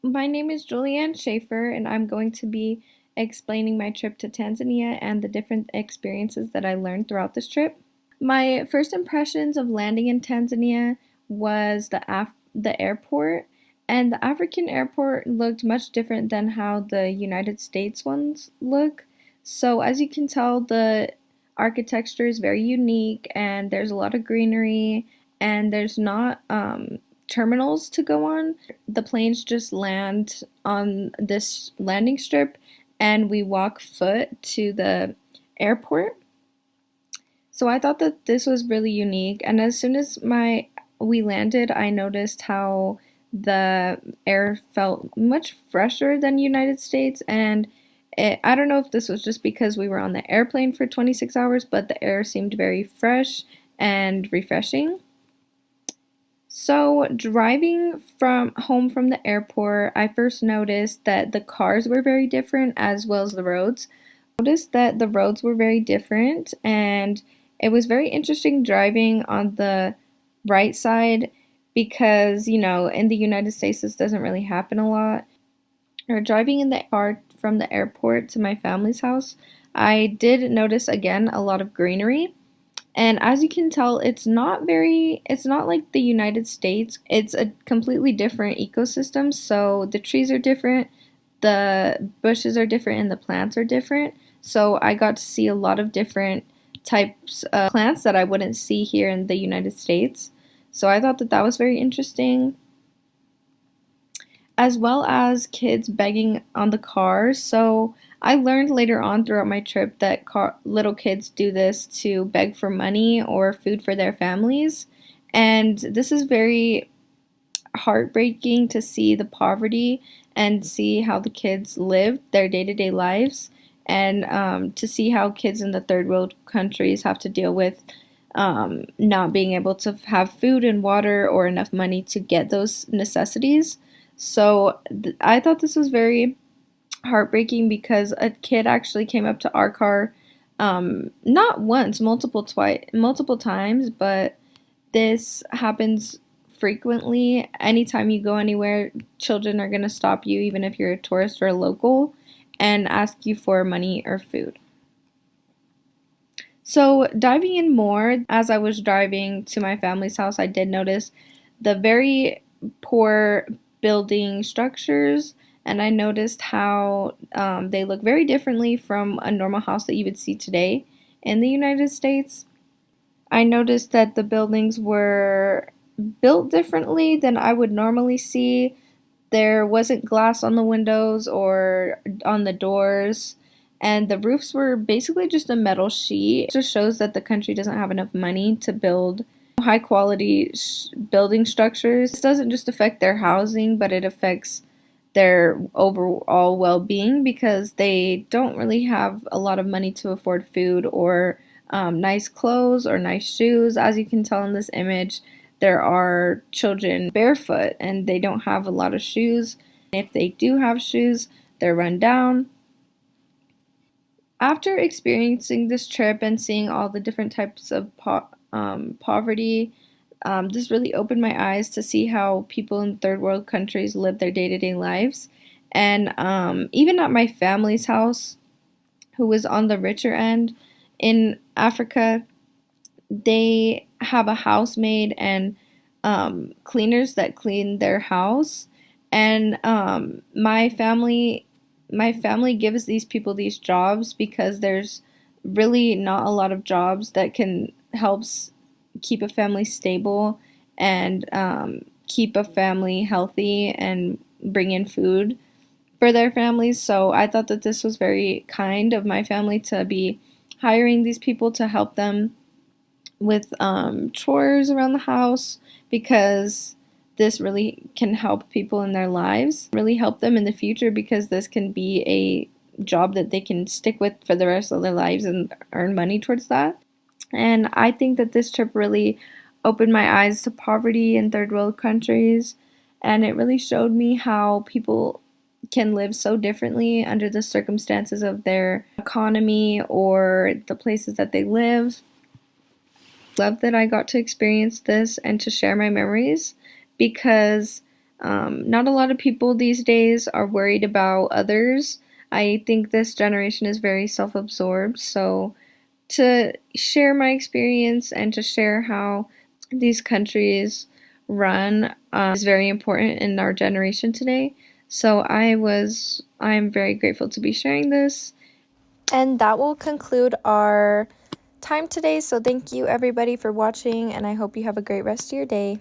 My name is Julianne Schaefer, and I'm going to be explaining my trip to Tanzania and the different experiences that I learned throughout this trip. My first impressions of landing in Tanzania was the airport, and the African airport looked much different than how the United States ones look. So, as you can tell, the architecture is very unique, and there's a lot of greenery, and there's not terminals to go on. The planes just land on this landing strip, and we walk foot to the airport. So I thought that this was really unique, and as soon as my we landed, I noticed how the air felt much fresher than United States, and I don't know if this was just because we were on the airplane for 26 hours, but the air seemed very fresh and refreshing. So, driving from home from the airport, I first noticed that the cars were very different as well as the roads. Noticed that the roads were very different, and it was very interesting driving on the right side because, in the United States, this doesn't really happen a lot. Or driving in the car from the airport to my family's house, I did notice again a lot of greenery. And as you can tell, it's not like the United States. It's a completely different ecosystem. So the trees are different, the bushes are different, and the plants are different. So I got to see a lot of different types of plants that I wouldn't see here in the United States. So I thought that that was very interesting, as well as kids begging on the cars. So I learned later on throughout my trip that little kids do this to beg for money or food for their families. And this is very heartbreaking to see the poverty and see how the kids live their day to day lives, and to see how kids in the third world countries have to deal with not being able to have food and water or enough money to get those necessities. So I thought this was very heartbreaking because a kid actually came up to our car, not once, multiple times, but this happens frequently. Anytime you go anywhere, children are going to stop you, even if you're a tourist or a local, and ask you for money or food. So, diving in more, as I was driving to my family's house, I did notice the very poor building structures, and I noticed how they look very differently from a normal house that you would see today in the United States. I noticed that the buildings were built differently than I would normally see. There wasn't glass on the windows or on the doors, and the roofs were basically just a metal sheet. It just shows that the country doesn't have enough money to build high quality building structures. This doesn't just affect their housing, but it affects their overall well being because they don't really have a lot of money to afford food or nice clothes or nice shoes. As you can tell in this image, there are children barefoot and they don't have a lot of shoes. If they do have shoes, they're run down. After experiencing this trip and seeing all the different types of poverty, this really opened my eyes to see how people in third world countries live their day to day lives. And even at my family's house, who was on the richer end in Africa, they have a housemaid and cleaners that clean their house. And my family gives these people these jobs because there's really not a lot of jobs that can help keep a family stable and keep a family healthy and bring in food for their families. So I thought that this was very kind of my family to be hiring these people to help them with chores around the house because this really can help people in their lives, really help them in the future because this can be a job that they can stick with for the rest of their lives and earn money towards that. And I think that this trip really opened my eyes to poverty in third world countries, and it really showed me how people can live so differently under the circumstances of their economy or the places that they live. Love that I got to experience this and to share my memories because Not a lot of people these days are worried about others. I think this generation is very self absorbed. So, to share my experience and to share how these countries run is very important in our generation today. So, I'm very grateful to be sharing this. And that will conclude our time today. So, thank you everybody for watching, and I hope you have a great rest of your day.